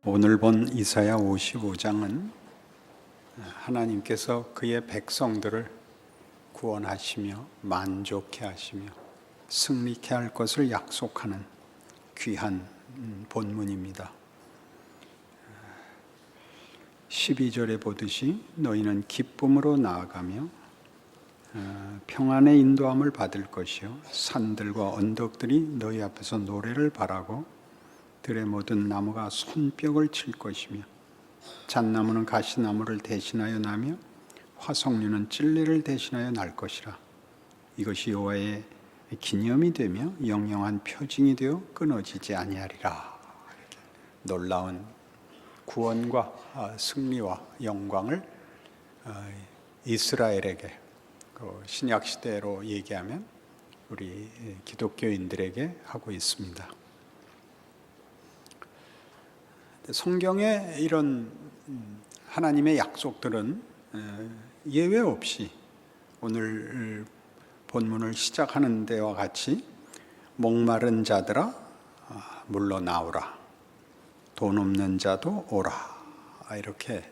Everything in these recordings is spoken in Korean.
오늘 본 이사야 55장은 하나님께서 그의 백성들을 구원하시며 만족해 하시며 승리케 할 것을 약속하는 귀한 본문입니다. 12절에 보듯이 너희는 기쁨으로 나아가며 평안의 인도함을 받을 것이요 산들과 언덕들이 너희 앞에서 노래를 바라고 들의 모든 나무가 손뼉을 칠 것이며 잣나무는 가시나무를 대신하여 나며 화석류는 찔레를 대신하여 날 것이라. 이것이 여호와의 기념이 되며 영영한 표징이 되어 끊어지지 아니하리라. 놀라운 구원과 승리와 영광을 이스라엘에게, 신약 시대로 얘기하면 우리 기독교인들에게 하고 있습니다. 성경의 이런 하나님의 약속들은 예외 없이 오늘 본문을 시작하는 데와 같이 목마른 자들아 물러나오라, 돈 없는 자도 오라, 이렇게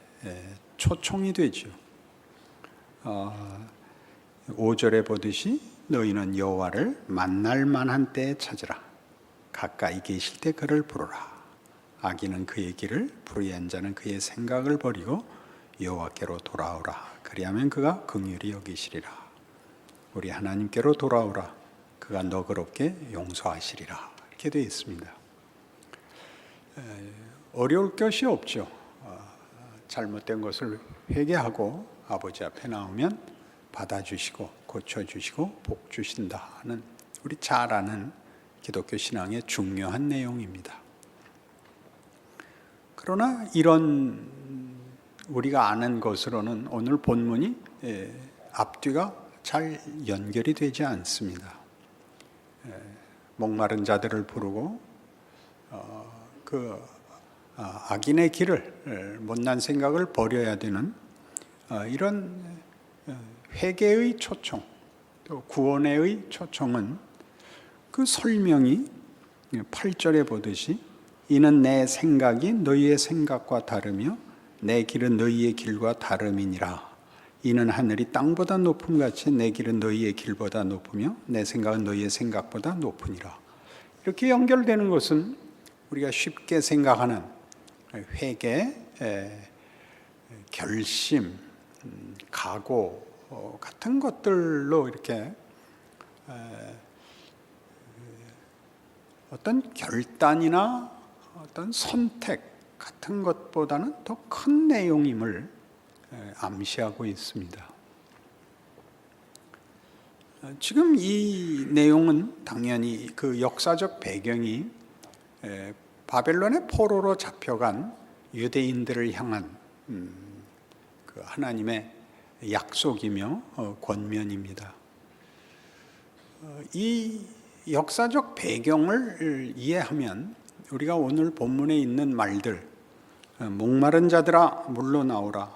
초청이 되죠. 5절에 보듯이 너희는 여호와를 만날 만한 때에 찾으라, 가까이 계실 때 그를 부르라. 악인은 그의 길을, 불의한 자는 그의 생각을 버리고 여호와께로 돌아오라. 그리하면 그가 긍휼히 여기시리라. 우리 하나님께로 돌아오라. 그가 너그럽게 용서하시리라. 이렇게 되어 있습니다. 어려울 것이 없죠. 잘못된 것을 회개하고 아버지 앞에 나오면 받아주시고 고쳐주시고 복 주신다는 우리 잘 아는 기독교 신앙의 중요한 내용입니다. 그러나 이런 우리가 아는 것으로는 오늘 본문이 앞뒤가 잘 연결이 되지 않습니다. 목마른 자들을 부르고 그 악인의 길을, 못난 생각을 버려야 되는 이런 회개의 초청, 또 구원의 초청은 그 설명이 8절에 보듯이 이는 내 생각이 너희의 생각과 다르며 내 길은 너희의 길과 다름이니라. 이는 하늘이 땅보다 높음같이 내 길은 너희의 길보다 높으며 내 생각은 너희의 생각보다 높으니라. 이렇게 연결되는 것은 우리가 쉽게 생각하는 회개, 결심, 각오 같은 것들로 이렇게 어떤 결단이나 어떤 선택 같은 것보다는 더 큰 내용임을 암시하고 있습니다. 지금 이 내용은 당연히 그 역사적 배경이 바벨론의 포로로 잡혀간 유대인들을 향한 그 하나님의 약속이며 권면입니다. 이 역사적 배경을 이해하면 우리가 오늘 본문에 있는 말들, 목마른 자들아 물러나오라,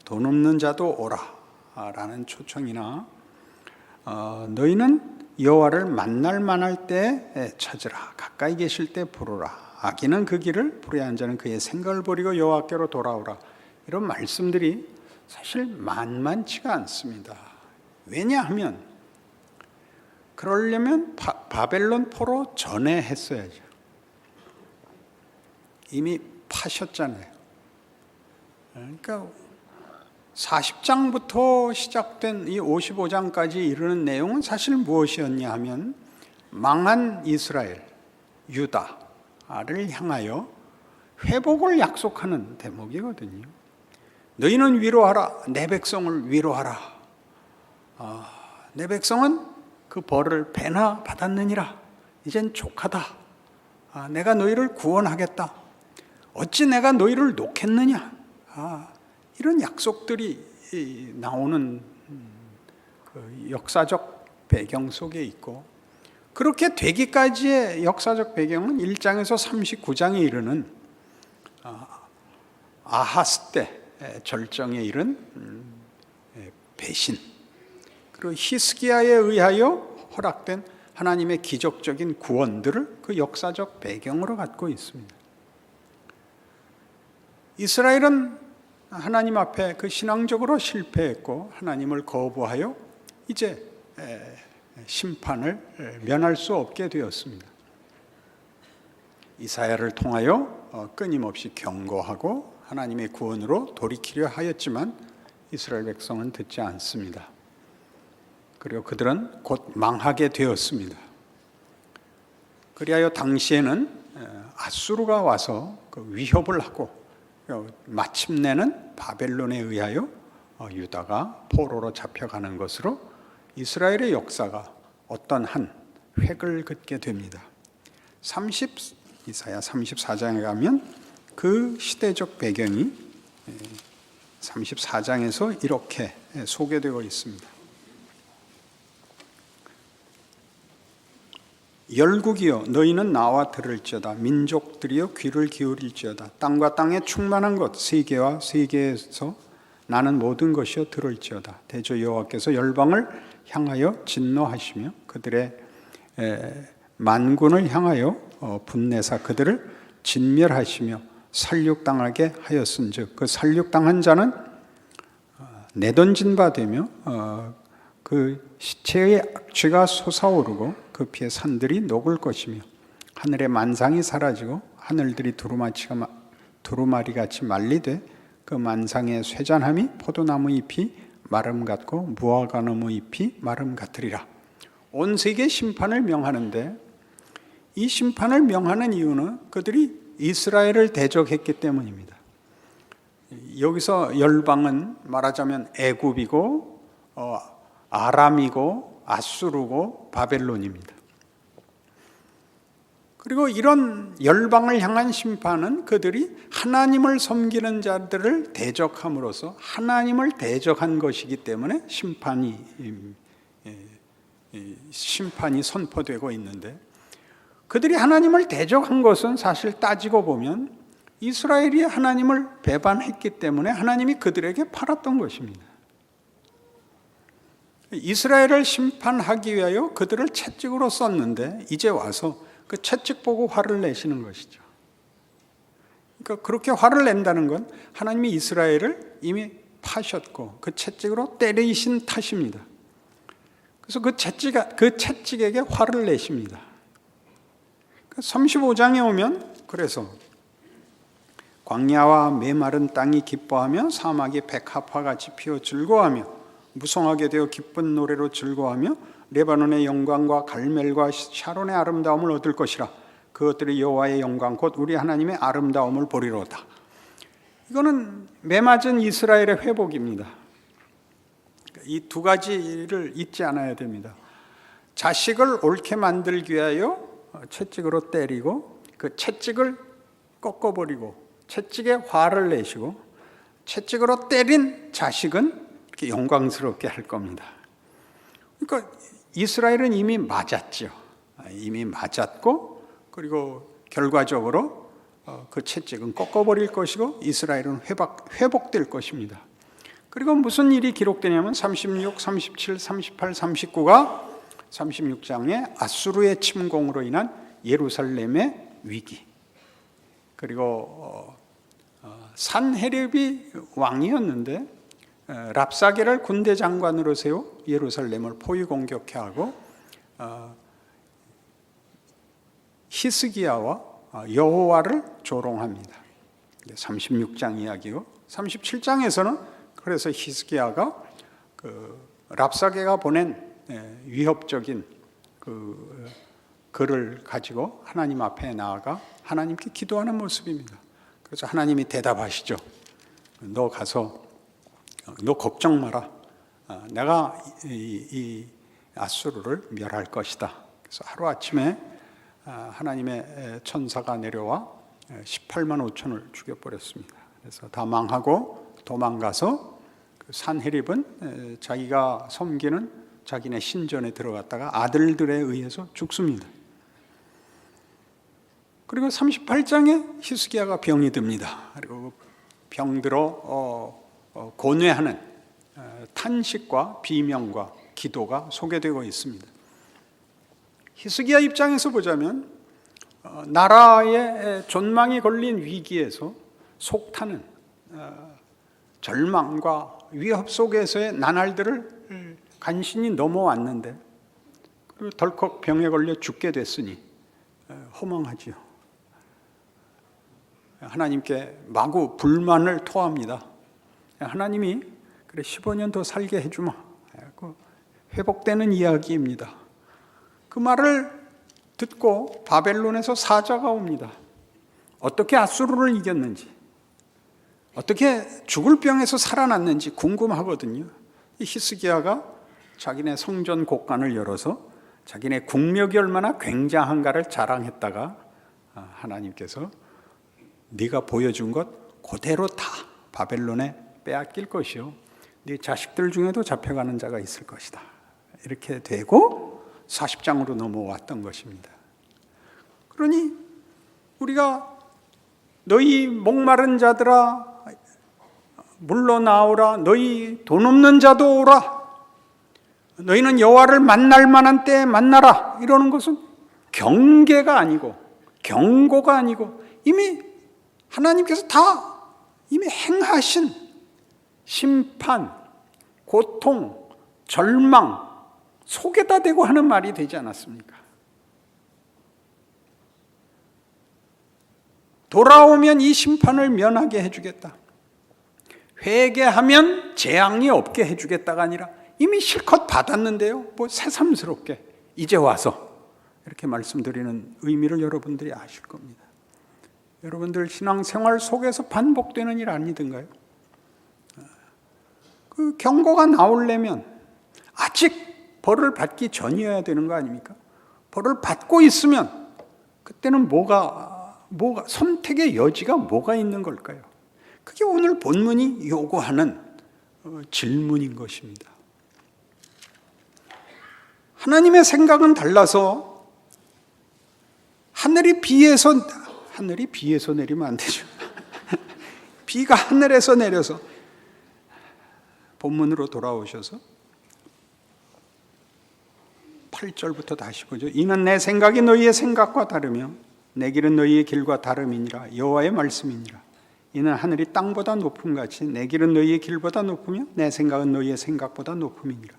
돈 없는 자도 오라 라는 초청이나 너희는 여호와를 만날 만할 때 찾으라, 가까이 계실 때 부르라, 악인은 그 길을, 불의한 자는 그의 생각을 버리고 여호와께로 돌아오라, 이런 말씀들이 사실 만만치가 않습니다. 왜냐하면 그러려면 바벨론 포로 전에 했어야죠. 이미 파셨잖아요. 그러니까 40장부터 시작된 이 55장까지 이르는 내용은 사실 무엇이었냐 하면 망한 이스라엘, 유다를 향하여 회복을 약속하는 대목이거든요. 너희는 위로하라, 내 백성을 위로하라. 내 백성은 그 벌을 배나 받았느니라. 이젠 족하다. 내가 너희를 구원하겠다. 어찌 내가 너희를 놓겠느냐. 이런 약속들이 나오는 그 역사적 배경 속에 있고, 그렇게 되기까지의 역사적 배경은 1장에서 39장에 이르는 아하스 때 절정에 이른 배신, 그리고 히스기야에 의하여 허락된 하나님의 기적적인 구원들을 그 역사적 배경으로 갖고 있습니다. 이스라엘은 하나님 앞에 그 신앙적으로 실패했고 하나님을 거부하여 이제 심판을 면할 수 없게 되었습니다. 이사야를 통하여 끊임없이 경고하고 하나님의 구원으로 돌이키려 하였지만 이스라엘 백성은 듣지 않습니다. 그리고 그들은 곧 망하게 되었습니다. 그리하여 당시에는 아수르가 와서 그 위협을 하고 마침내는 바벨론에 의하여 유다가 포로로 잡혀가는 것으로 이스라엘의 역사가 어떤 한 획을 긋게 됩니다. 이사야 34장에 가면 그 시대적 배경이 34장에서 이렇게 소개되어 있습니다. 열국이여 너희는 나와 들을지어다. 민족들이여 귀를 기울일지어다. 땅과 땅에 충만한 것 세계와 세계에서 나는 모든 것이여 들을지어다. 대저 여호와께서 열방을 향하여 진노하시며 그들의 만군을 향하여 분내사 그들을 진멸하시며 살육당하게 하였은즉 그 살육당한 자는 내던진 바 되며 그 시체의 악취가 솟아오르고 그 피의 산들이 녹을 것이며 하늘의 만상이 사라지고 하늘들이 두루마리같이 말리되 그 만상의 쇠잔함이 포도나무 잎이 마름 같고 무화과나무 잎이 마름 같으리라. 온 세계 심판을 명하는데 이 심판을 명하는 이유는 그들이 이스라엘을 대적했기 때문입니다. 여기서 열방은 말하자면 애굽이고 아람이고 아수르고 바벨론입니다. 그리고 이런 열방을 향한 심판은 그들이 하나님을 섬기는 자들을 대적함으로써 하나님을 대적한 것이기 때문에 심판이 선포되고 있는데 그들이 하나님을 대적한 것은 사실 따지고 보면 이스라엘이 하나님을 배반했기 때문에 하나님이 그들에게 팔았던 것입니다. 이스라엘을 심판하기 위하여 그들을 채찍으로 썼는데 이제 와서 그 채찍 보고 화를 내시는 것이죠. 그러니까 그렇게 화를 낸다는 건 하나님이 이스라엘을 이미 파셨고 그 채찍으로 때리신 탓입니다. 그래서 그 채찍에게 화를 내십니다. 35장에 오면 그래서 광야와 메마른 땅이 기뻐하며 사막이 백합화같이 피어 즐거워하며 무성하게 되어 기쁜 노래로 즐거워하며 레바논의 영광과 갈멜과 샤론의 아름다움을 얻을 것이라. 그것들이 여호와의 영광 곧 우리 하나님의 아름다움을 보리로다. 이거는 메맞은 이스라엘의 회복입니다. 이 두 가지를 잊지 않아야 됩니다. 자식을 옳게 만들기 위하여 채찍으로 때리고 그 채찍을 꺾어버리고 채찍에 화를 내시고 채찍으로 때린 자식은 이렇게 영광스럽게 할 겁니다. 그러니까 이스라엘은 이미 맞았죠. 이미 맞았고 그리고 결과적으로 그 채찍은 꺾어버릴 것이고 이스라엘은 회복될 것입니다. 그리고 무슨 일이 기록되냐면 36, 37, 38, 39가 36장에 아수르의 침공으로 인한 예루살렘의 위기, 그리고 산헤립이 왕이었는데 랍사게를 군대 장관으로 세워 예루살렘을 포위 공격해 하고 히스기야와 여호와를 조롱합니다. 36장 이야기고 37장에서는 그래서 히스기야가 그 랍사게가 보낸 위협적인 그 글을 가지고 하나님 앞에 나아가 하나님께 기도하는 모습입니다. 그래서 하나님이 대답하시죠. 너 가서 너 걱정 마라. 내가 이 아수르를 멸할 것이다. 그래서 하루아침에 하나님의 천사가 내려와 18만 5천을 죽여버렸습니다. 그래서 다 망하고 도망가서 산헤립은 자기가 섬기는 자기네 신전에 들어갔다가 아들들에 의해서 죽습니다. 그리고 38장에 히스기야가 병이 듭니다. 그리고 병들어 고뇌하는 탄식과 비명과 기도가 소개되고 있습니다. 히스기야 입장에서 보자면 나라의 존망이 걸린 위기에서 속타는 절망과 위협 속에서의 나날들을 간신히 넘어왔는데 그리고 덜컥 병에 걸려 죽게 됐으니 허망하지요. 하나님께 마구 불만을 토합니다. 하나님이 그래 15년 더 살게 해주마. 회복되는 이야기입니다. 그 말을 듣고 바벨론에서 사자가 옵니다. 어떻게 아수르를 이겼는지, 어떻게 죽을 병에서 살아났는지 궁금하거든요. 이 히스기야가 자기네 성전 곡간을 열어서 자기네 국력이 얼마나 굉장한가를 자랑했다가 하나님께서 네가 보여준 것 그대로 다 바벨론에 빼앗길 것이요, 네 자식들 중에도 잡혀가는 자가 있을 것이다. 이렇게 되고 40장으로 넘어왔던 것입니다. 그러니 우리가 너희 목마른 자들아 물러나오라, 너희 돈 없는 자도 오라, 너희는 여호와를 만날 만한 때에 만나라, 이러는 것은 경계가 아니고 경고가 아니고 이미 하나님께서 다 이미 행하신 심판, 고통, 절망 속에다 대고 하는 말이 되지 않았습니까? 돌아오면 이 심판을 면하게 해주겠다, 회개하면 재앙이 없게 해주겠다가 아니라 이미 실컷 받았는데요, 뭐 새삼스럽게 이제 와서 이렇게 말씀드리는 의미를 여러분들이 아실 겁니다. 여러분들 신앙생활 속에서 반복되는 일 아니든가요? 그 경고가 나오려면 아직 벌을 받기 전이어야 되는 거 아닙니까? 벌을 받고 있으면 그때는 뭐가 선택의 여지가 뭐가 있는 걸까요? 그게 오늘 본문이 요구하는 질문인 것입니다. 하나님의 생각은 달라서 하늘이 비에서 내리면 안 되죠. 비가 하늘에서 내려서 본문으로 돌아오셔서 8절부터 다시 보죠. 이는 내 생각이 너희의 생각과 다르며 내 길은 너희의 길과 다름이니라. 여호와의 말씀이니라. 이는 하늘이 땅보다 높음같이 내 길은 너희의 길보다 높으며 내 생각은 너희의 생각보다 높음이니라.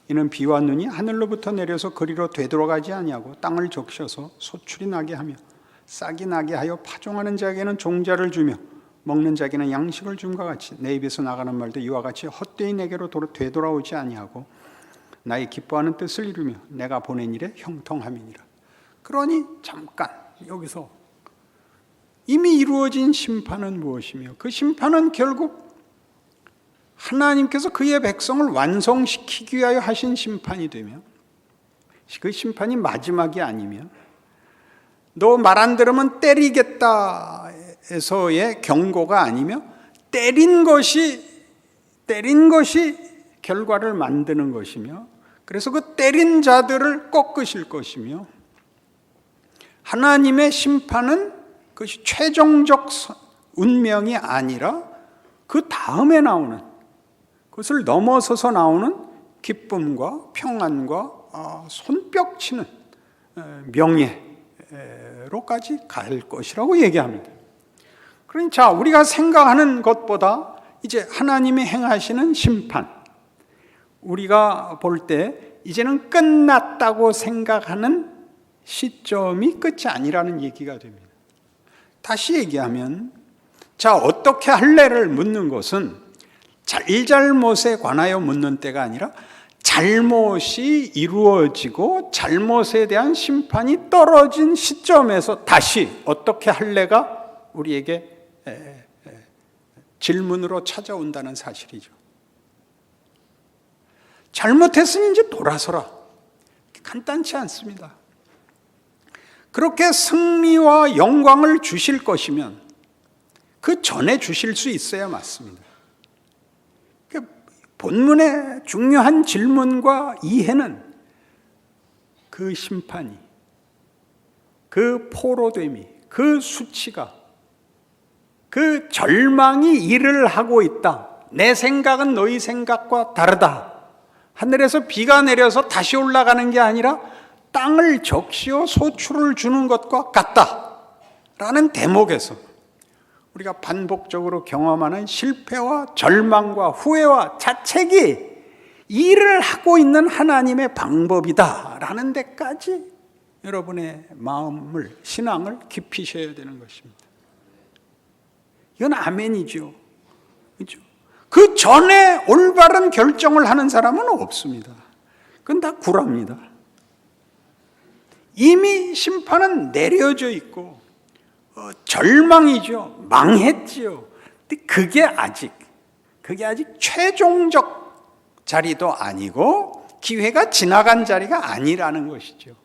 이는 비와 눈이 하늘로부터 내려서 그리로 되돌아가지 아니하고 땅을 적셔서 소출이 나게 하며 싹이 나게 하여 파종하는 자에게는 종자를 주며 먹는 자에게는 양식을 줌과 같이 내 입에서 나가는 말도 이와 같이 헛되이 내게로 되돌아오지 아니하고 나의 기뻐하는 뜻을 이루며 내가 보낸 일에 형통함이니라. 그러니 잠깐 여기서 이미 이루어진 심판은 무엇이며 그 심판은 결국 하나님께서 그의 백성을 완성시키기 위하여 하신 심판이 되며 그 심판이 마지막이 아니며 너 말 안 들으면 때리겠다 에서의 경고가 아니며 때린 것이 결과를 만드는 것이며 그래서 그 때린 자들을 꺾으실 것이며 하나님의 심판은 그것이 최종적 운명이 아니라 그 다음에 나오는 그것을 넘어서서 나오는 기쁨과 평안과 손뼉치는 명예로까지 갈 것이라고 얘기합니다. 그러니까 우리가 생각하는 것보다 이제 하나님이 행하시는 심판, 우리가 볼 때 이제는 끝났다고 생각하는 시점이 끝이 아니라는 얘기가 됩니다. 다시 얘기하면 자 어떻게 할래를 묻는 것은 잘잘못에 관하여 묻는 때가 아니라 잘못이 이루어지고 잘못에 대한 심판이 떨어진 시점에서 다시 어떻게 할래가 우리에게 질문으로 찾아온다는 사실이죠. 잘못했으니 이제 돌아서라. 간단치 않습니다. 그렇게 승리와 영광을 주실 것이면 그 전에 주실 수 있어야 맞습니다. 본문의 중요한 질문과 이해는 그 심판이, 그 포로됨이, 그 수치가, 그 절망이 일을 하고 있다. 내 생각은 너희 생각과 다르다. 하늘에서 비가 내려서 다시 올라가는 게 아니라 땅을 적시어 소출을 주는 것과 같다. 라는 대목에서 우리가 반복적으로 경험하는 실패와 절망과 후회와 자책이 일을 하고 있는 하나님의 방법이다라는 데까지 여러분의 마음을, 신앙을 깊이셔야 되는 것입니다. 이건 아멘이죠. 그렇죠? 그 전에 올바른 결정을 하는 사람은 없습니다. 그건 다 구랍니다. 이미 심판은 내려져 있고 절망이죠. 망했지요. 근데 그게 아직 최종적 자리도 아니고 기회가 지나간 자리가 아니라는 것이죠.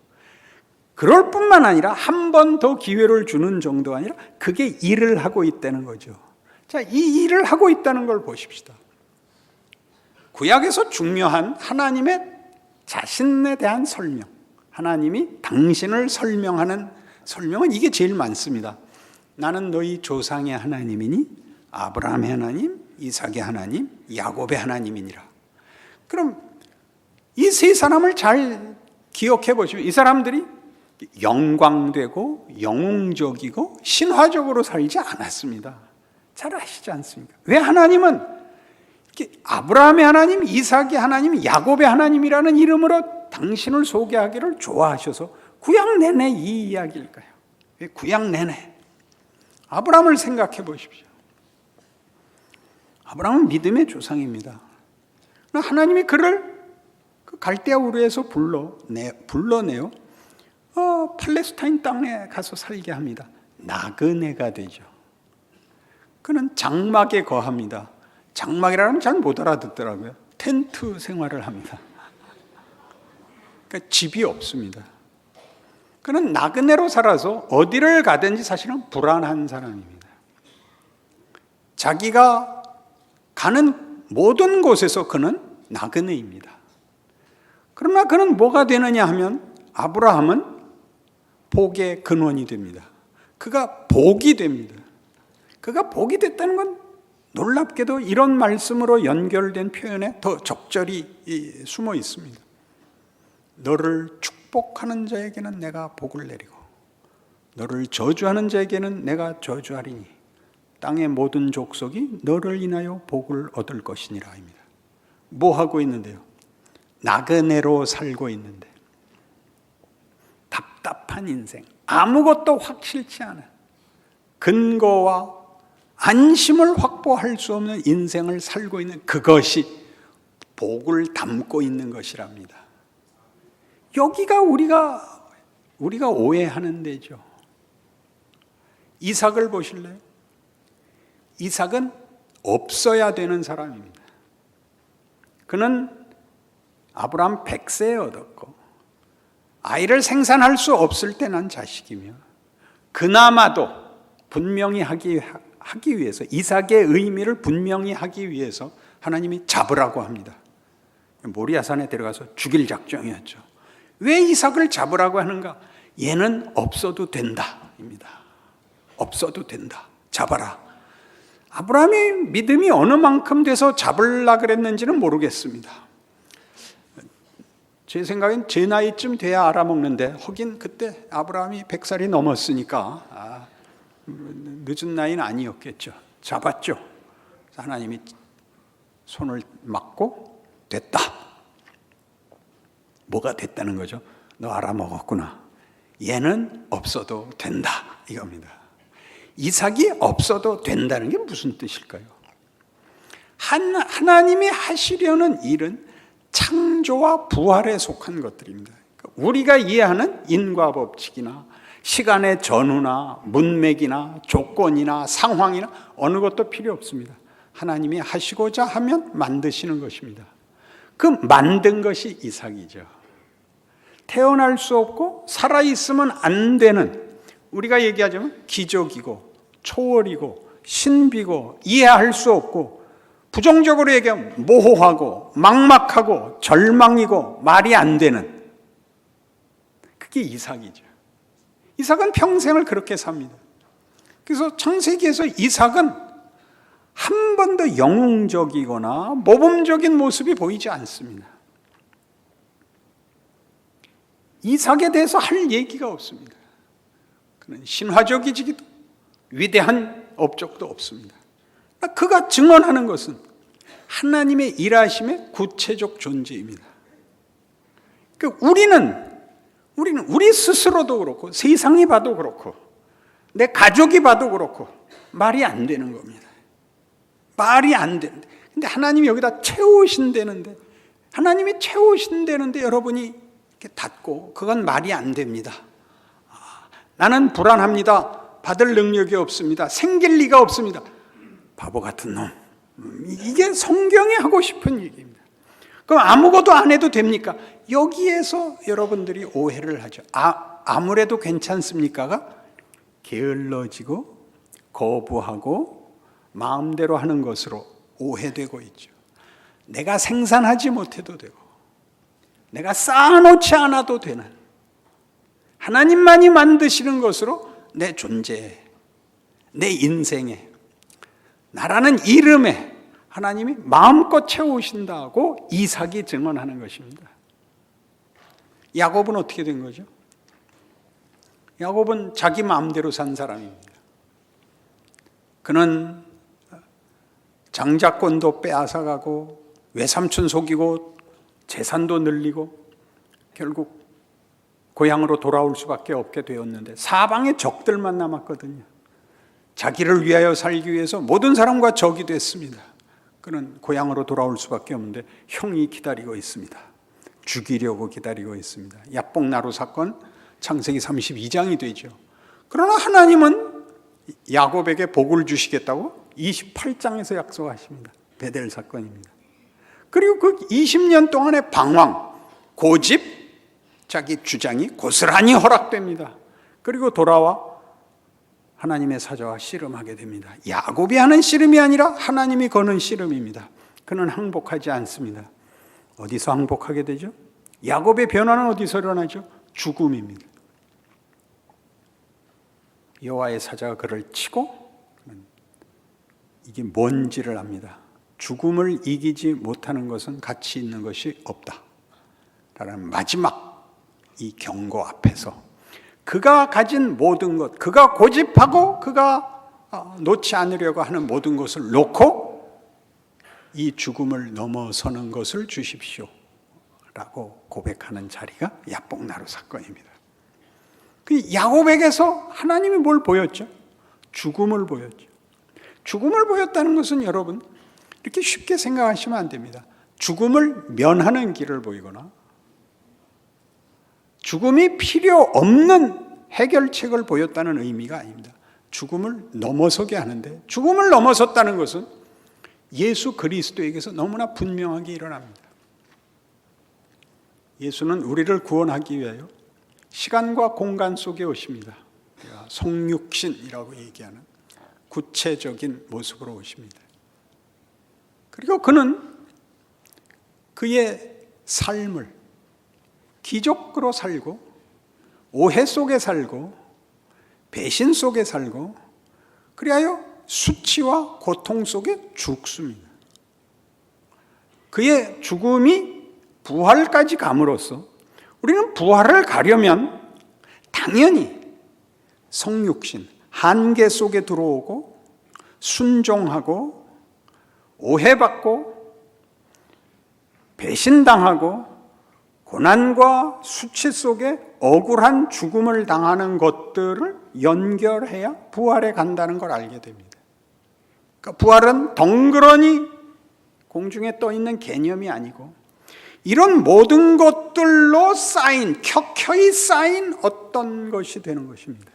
그럴 뿐만 아니라 한 번 더 기회를 주는 정도가 아니라 그게 일을 하고 있다는 거죠. 자, 이 일을 하고 있다는 걸 보십시다. 구약에서 중요한 하나님의 자신에 대한 설명, 하나님이 당신을 설명하는 설명은 이게 제일 많습니다. 나는 너희 조상의 하나님이니 아브라함의 하나님, 이삭의 하나님, 야곱의 하나님이니라. 그럼 이 세 사람을 잘 기억해 보시면 이 사람들이 영광되고 영웅적이고 신화적으로 살지 않았습니다. 잘 아시지 않습니까? 왜 하나님은 아브라함의 하나님, 이삭의 하나님, 야곱의 하나님이라는 이름으로 당신을 소개하기를 좋아하셔서 구약 내내 이 이야기일까요? 왜 구약 내내? 아브라함을 생각해 보십시오. 아브라함은 믿음의 조상입니다. 하나님이 그를 갈대아 우르에서 불러내요. 팔레스타인 땅에 가서 살게 합니다. 나그네가 되죠. 그는 장막에 거합니다. 장막이라면 잘 못 알아듣더라고요. 텐트 생활을 합니다. 그러니까 집이 없습니다. 그는 나그네로 살아서 어디를 가든지 사실은 불안한 사람입니다. 자기가 가는 모든 곳에서 그는 나그네입니다. 그러나 그는 뭐가 되느냐 하면 아브라함은 복의 근원이 됩니다. 그가 복이 됩니다. 그가 복이 됐다는 건 놀랍게도 이런 말씀으로 연결된 표현에 더 적절히 숨어 있습니다. 너를 축복하는 자에게는 내가 복을 내리고 너를 저주하는 자에게는 내가 저주하리니 땅의 모든 족속이 너를 인하여 복을 얻을 것이니라입니다. 뭐 하고 있는데요? 나그네로 살고 있는데 답답한 인생, 아무것도 확실치 않은 근거와 안심을 확보할 수 없는 인생을 살고 있는 그것이 복을 담고 있는 것이랍니다. 여기가 우리가 오해하는 데죠. 이삭을 보실래요? 이삭은 없어야 되는 사람입니다. 그는 아브라함 100세에 얻었고 아이를 생산할 수 없을 때 난 자식이며 그나마도 분명히 하기 위해서 이삭의 의미를 분명히 하기 위해서 하나님이 잡으라고 합니다. 모리아산에 들어가서 죽일 작정이었죠. 왜 이삭을 잡으라고 하는가? 얘는 없어도 된다입니다. 없어도 된다. 잡아라. 아브라함이 믿음이 어느 만큼 돼서 잡으려고 그랬는지는 모르겠습니다. 제 생각엔 제 나이쯤 돼야 알아먹는데 하긴 그때 아브라함이 100살이 넘었으니까 늦은 나이는 아니었겠죠. 잡았죠. 하나님이 손을 막고 됐다. 뭐가 됐다는 거죠? 너 알아먹었구나. 얘는 없어도 된다 이겁니다. 이삭이 없어도 된다는 게 무슨 뜻일까요? 하나님이 하시려는 일은 창조와 부활에 속한 것들입니다. 우리가 이해하는 인과 법칙이나 시간의 전후나 문맥이나 조건이나 상황이나 어느 것도 필요 없습니다. 하나님이 하시고자 하면 만드시는 것입니다. 그 만든 것이 이삭이죠. 태어날 수 없고 살아있으면 안 되는, 우리가 얘기하자면 기적이고 초월이고 신비고 이해할 수 없고 부정적으로 얘기하면 모호하고 막막하고 절망이고 말이 안 되는, 그게 이삭이죠. 이삭은 평생을 그렇게 삽니다. 그래서 창세기에서 이삭은 한 번도 영웅적이거나 모범적인 모습이 보이지 않습니다. 이삭에 대해서 할 얘기가 없습니다. 그는 신화적이지기도 위대한 업적도 없습니다. 그가 증언하는 것은 하나님의 일하심의 구체적 존재입니다. 우리는 우리 스스로도 그렇고 세상이 봐도 그렇고 내 가족이 봐도 그렇고 말이 안 되는 겁니다. 말이 안 되는데, 근데 하나님이 여기다 채우신다는데, 하나님이 채우신다는데 여러분이 이렇게 닫고, 그건 말이 안 됩니다. 나는 불안합니다. 받을 능력이 없습니다. 생길 리가 없습니다. 바보 같은 놈. 이게 성경이 하고 싶은 얘기입니다. 그럼 아무것도 안 해도 됩니까? 여기에서 여러분들이 오해를 하죠. 아무래도 괜찮습니까가 게을러지고 거부하고 마음대로 하는 것으로 오해되고 있죠. 내가 생산하지 못해도 되고 내가 쌓아놓지 않아도 되는, 하나님만이 만드시는 것으로 내 존재에, 내 인생에, 나라는 이름에 하나님이 마음껏 채우신다고 이삭이 증언하는 것입니다. 야곱은 어떻게 된 거죠? 야곱은 자기 마음대로 산 사람입니다. 그는 장자권도 빼앗아가고 외삼촌 속이고 재산도 늘리고 결국 고향으로 돌아올 수밖에 없게 되었는데 사방에 적들만 남았거든요. 자기를 위하여 살기 위해서 모든 사람과 적이 됐습니다. 그는 고향으로 돌아올 수밖에 없는데 형이 기다리고 있습니다. 죽이려고 기다리고 있습니다. 야복나루 사건 창세기 32장이 되죠. 그러나 하나님은 야곱에게 복을 주시겠다고 28장에서 약속하십니다. 베델 사건입니다. 그리고 그 20년 동안의 방황, 고집, 자기 주장이 고스란히 허락됩니다. 그리고 돌아와 하나님의 사자와 씨름하게 됩니다. 야곱이 하는 씨름이 아니라 하나님이 거는 씨름입니다. 그는 항복하지 않습니다. 어디서 항복하게 되죠? 야곱의 변화는 어디서 일어나죠? 죽음입니다. 여호와의 사자가 그를 치고, 이게 뭔지를 압니다. 죽음을 이기지 못하는 것은 가치 있는 것이 없다 라는 마지막 이 경고 앞에서 그가 가진 모든 것, 그가 고집하고 그가 놓지 않으려고 하는 모든 것을 놓고 이 죽음을 넘어서는 것을 주십시오 라고 고백하는 자리가 야복나루 사건입니다. 그 야곱에게서 하나님이 뭘 보였죠? 죽음을 보였죠. 죽음을 보였다는 것은 여러분 이렇게 쉽게 생각하시면 안 됩니다. 죽음을 면하는 길을 보이거나 죽음이 필요 없는 해결책을 보였다는 의미가 아닙니다. 죽음을 넘어서게 하는데, 죽음을 넘어섰다는 것은 예수 그리스도에게서 너무나 분명하게 일어납니다. 예수는 우리를 구원하기 위하여 시간과 공간 속에 오십니다. 성육신이라고 얘기하는 구체적인 모습으로 오십니다. 그리고 그는 그의 삶을 기적으로 살고 오해 속에 살고 배신 속에 살고 그리하여 수치와 고통 속에 죽습니다. 그의 죽음이 부활까지 감으로써 우리는 부활을 가려면 당연히 성육신, 한계 속에 들어오고 순종하고 오해받고 배신당하고 고난과 수치 속에 억울한 죽음을 당하는 것들을 연결해야 부활에 간다는 걸 알게 됩니다. 그러니까 부활은 덩그러니 공중에 떠 있는 개념이 아니고 이런 모든 것들로 쌓인, 켜켜이 쌓인 어떤 것이 되는 것입니다.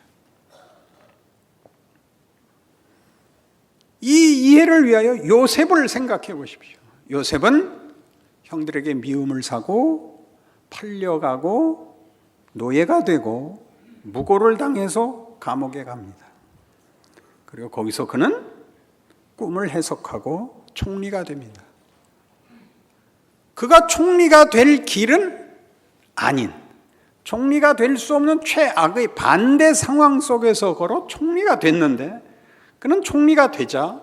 이 이해를 위하여 요셉을 생각해 보십시오. 요셉은 형들에게 미움을 사고 팔려가고 노예가 되고 무고를 당해서 감옥에 갑니다. 그리고 거기서 그는 꿈을 해석하고 총리가 됩니다. 그가 총리가 될 길은 아닌, 총리가 될 수 없는 최악의 반대 상황 속에서 걸어 총리가 됐는데, 그는 총리가 되자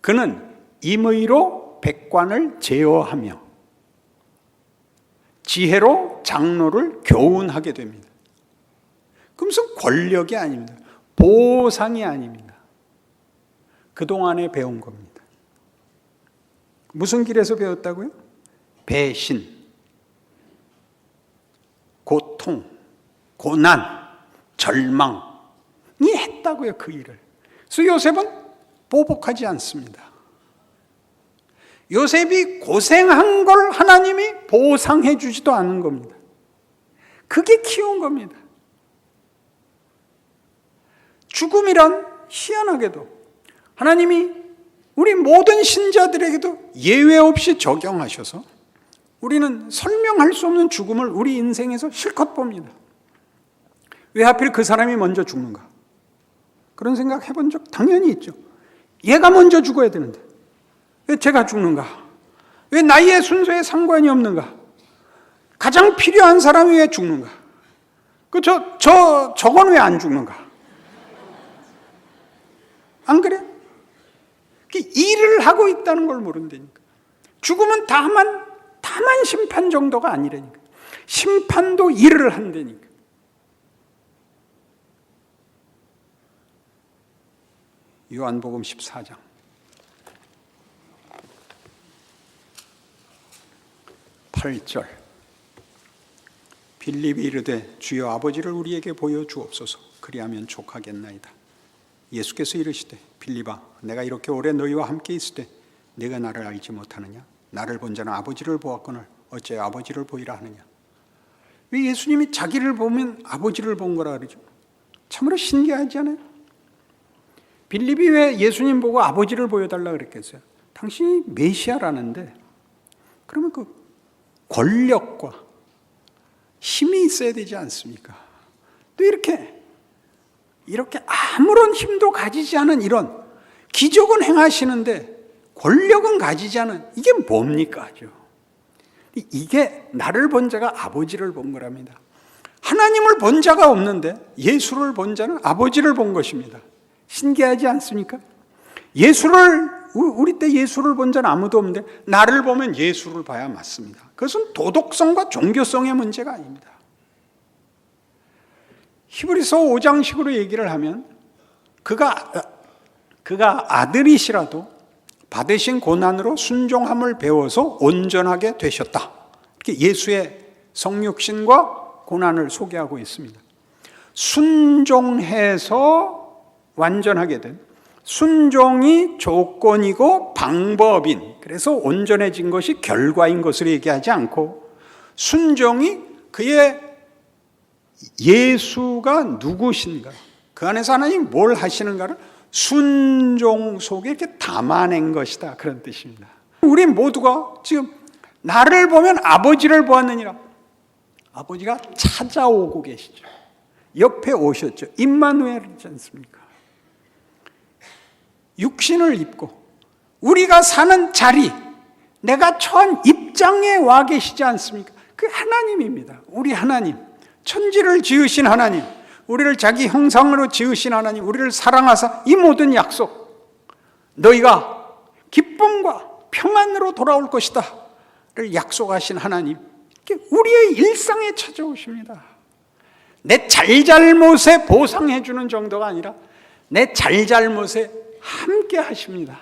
그는 임의로 백관을 제어하며 지혜로 장로를 교훈하게 됩니다. 그 무슨 권력이 아닙니다. 보상이 아닙니다. 그동안에 배운 겁니다. 무슨 길에서 배웠다고요? 배신, 고통, 고난, 절망이 했다고요, 그 일을. 그래서 요셉은 보복하지 않습니다. 요셉이 고생한 걸 하나님이 보상해 주지도 않은 겁니다. 그게 키운 겁니다. 죽음이란 희한하게도 하나님이 우리 모든 신자들에게도 예외 없이 적용하셔서 우리는 설명할 수 없는 죽음을 우리 인생에서 실컷 봅니다. 왜 하필 그 사람이 먼저 죽는가? 그런 생각 해본 적 당연히 있죠. 얘가 먼저 죽어야 되는데 왜 제가 죽는가? 왜 나이의 순서에 상관이 없는가? 가장 필요한 사람이 왜 죽는가? 저건 왜 안 죽는가? 안 그래? 일을 하고 있다는 걸 모른다니까. 죽음은 다만 심판 정도가 아니라니까. 심판도 일을 한다니까. 요한복음 14장 8절 빌립이 이르되 주여 아버지를 우리에게 보여주옵소서 그리하면 족하겠나이다. 예수께서 이르시되 빌립아 내가 이렇게 오래 너희와 함께 있을 때 네가 나를 알지 못하느냐? 나를 본 자는 아버지를 보았거늘 어째 아버지를 보이라 하느냐? 왜 예수님이 자기를 보면 아버지를 본 거라 그러죠? 참으로 신기하지 않아요? 빌립이 왜 예수님 보고 아버지를 보여달라 그랬겠어요? 당신이 메시아라는데 그러면 그 권력과 힘이 있어야 되지 않습니까? 또 이렇게 아무런 힘도 가지지 않은 이런 기적은 행하시는데 권력은 가지지 않은 이게 뭡니까? 이게 나를 본 자가 아버지를 본 거랍니다. 하나님을 본 자가 없는데 예수를 본 자는 아버지를 본 것입니다. 신기하지 않습니까? 우리 때 예수를 본 자는 아무도 없는데 나를 보면 예수를 봐야 맞습니다. 그것은 도덕성과 종교성의 문제가 아닙니다. 히브리서 5장식으로 얘기를 하면 그가 아들이시라도 받으신 고난으로 순종함을 배워서 온전하게 되셨다. 이렇게 예수의 성육신과 고난을 소개하고 있습니다. 순종해서 완전하게 된, 순종이 조건이고 방법인, 그래서 온전해진 것이 결과인 것으로 얘기하지 않고 순종이 그의 예수가 누구신가, 그 안에서 하나님 뭘 하시는가를 순종 속에 이렇게 담아낸 것이다, 그런 뜻입니다. 우리 모두가 지금 나를 보면 아버지를 보았느니라. 아버지가 찾아오고 계시죠. 옆에 오셨죠. 임마누엘이지 않습니까? 육신을 입고 우리가 사는 자리, 내가 처한 입장에 와 계시지 않습니까? 그 하나님입니다. 우리 하나님, 천지를 지으신 하나님, 우리를 자기 형상으로 지으신 하나님, 우리를 사랑하사 이 모든 약속, 너희가 기쁨과 평안으로 돌아올 것이다 를 약속하신 하나님, 이렇게 우리의 일상에 찾아오십니다. 내 잘잘못에 보상해 주는 정도가 아니라 내 잘잘못에 함께 하십니다.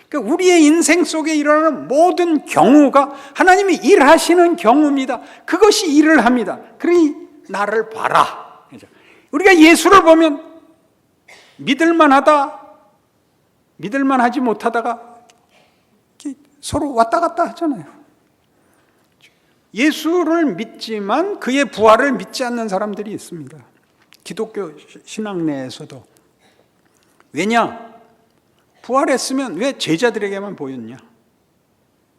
그러니까 우리의 인생 속에 일어나는 모든 경우가 하나님이 일하시는 경우입니다. 그것이 일을 합니다. 그러니 나를 봐라. 우리가 예수를 보면 믿을만하다, 믿을만하지 못하다가 서로 왔다 갔다 하잖아요. 예수를 믿지만 그의 부활을 믿지 않는 사람들이 있습니다. 기독교 신앙 내에서도. 왜냐? 부활했으면 왜 제자들에게만 보였냐?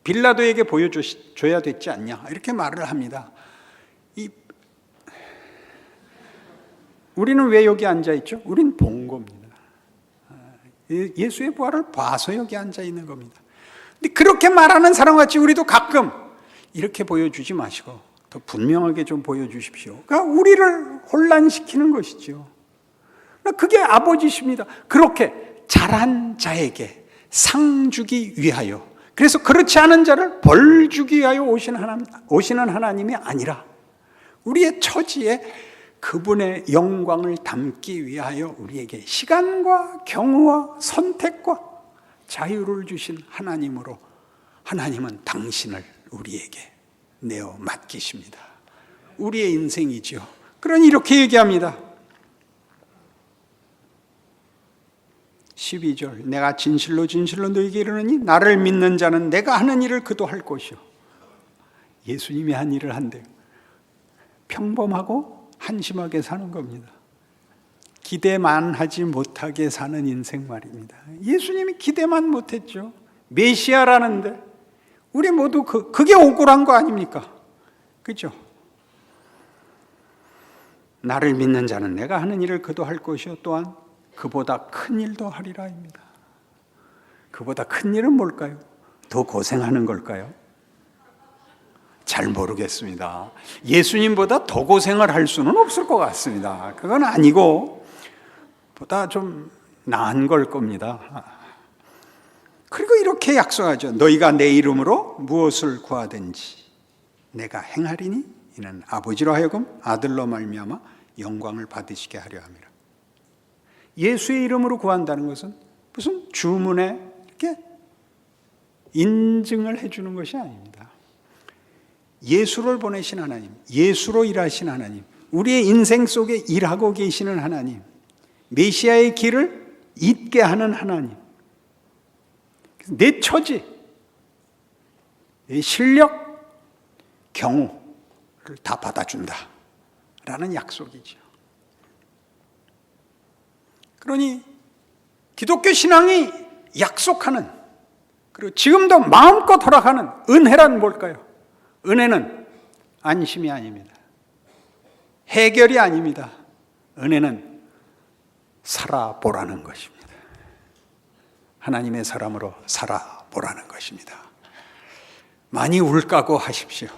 빌라도에게 보여줘야 됐지 않냐? 이렇게 말을 합니다. 우리는 왜 여기 앉아있죠? 우린 본 겁니다. 예수의 부활을 봐서 여기 앉아있는 겁니다. 근데 그렇게 말하는 사람같이 우리도 가끔 이렇게 보여주지 마시고 더 분명하게 좀 보여주십시오. 그러니까 우리를 혼란시키는 것이죠. 그게 아버지십니다. 그렇게 잘한 자에게 상 주기 위하여, 그래서 그렇지 않은 자를 벌 주기 위하여 오시는 하나님이 아니라 우리의 처지에 그분의 영광을 담기 위하여 우리에게 시간과 경우와 선택과 자유를 주신 하나님으로 하나님은 당신을 우리에게 내어 맡기십니다. 우리의 인생이지요. 그러니 이렇게 얘기합니다. 12절 내가 진실로 진실로 너희에게 이르노니 나를 믿는 자는 내가 하는 일을 그도 할 것이요. 예수님이 한 일을 한대요. 평범하고 한심하게 사는 겁니다. 기대만 하지 못하게 사는 인생 말입니다. 예수님이 기대만 못했죠. 메시아라는데 우리 모두 그게 억울한 거 아닙니까? 그렇죠? 나를 믿는 자는 내가 하는 일을 그도 할 것이요 또한 그보다 큰 일도 하리라입니다. 그보다 큰 일은 뭘까요? 더 고생하는 걸까요? 잘 모르겠습니다. 예수님보다 더 고생을 할 수는 없을 것 같습니다. 그건 아니고 보다 좀 나은 걸 겁니다. 그리고 이렇게 약속하죠. 너희가 내 이름으로 무엇을 구하든지 내가 행하리니 이는 아버지로 하여금 아들로 말미암아 영광을 받으시게 하려 함이라. 예수의 이름으로 구한다는 것은 무슨 주문에 이렇게 인증을 해주는 것이 아닙니다. 예수를 보내신 하나님, 예수로 일하신 하나님, 우리의 인생 속에 일하고 계시는 하나님, 메시아의 길을 잇게 하는 하나님, 내 처지, 내 실력, 경우를 다 받아준다 라는 약속이죠. 그러니 기독교 신앙이 약속하는, 그리고 지금도 마음껏 허락하는 은혜란 뭘까요? 은혜는 안심이 아닙니다. 해결이 아닙니다. 은혜는 살아보라는 것입니다. 하나님의 사람으로 살아보라는 것입니다. 많이 울까고 하십시오.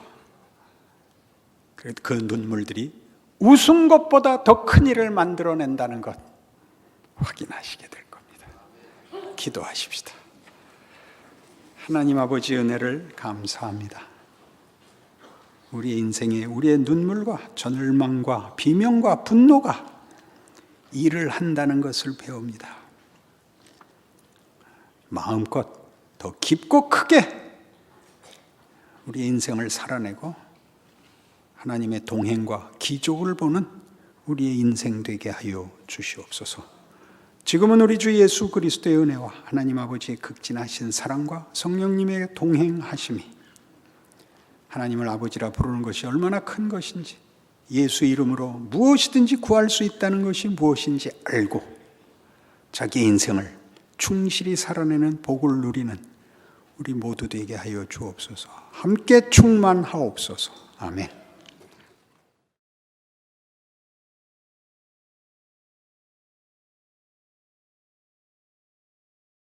그 눈물들이 웃은 것보다 더 큰 일을 만들어낸다는 것 확인하시게 될 겁니다. 기도하십시다. 하나님 아버지 은혜를 감사합니다. 우리의 인생에 우리의 눈물과 절망과 비명과 분노가 일을 한다는 것을 배웁니다. 마음껏 더 깊고 크게 우리의 인생을 살아내고 하나님의 동행과 기적을 보는 우리의 인생 되게 하여 주시옵소서. 지금은 우리 주 예수 그리스도의 은혜와 하나님 아버지의 극진하신 사랑과 성령님의 동행하심이 하나님을 아버지라 부르는 것이 얼마나 큰 것인지, 예수 이름으로 무엇이든지 구할 수 있다는 것이 무엇인지 알고 자기 인생을 충실히 살아내는 복을 누리는 우리 모두 되게 하여 주옵소서. 함께 충만하옵소서. 아멘.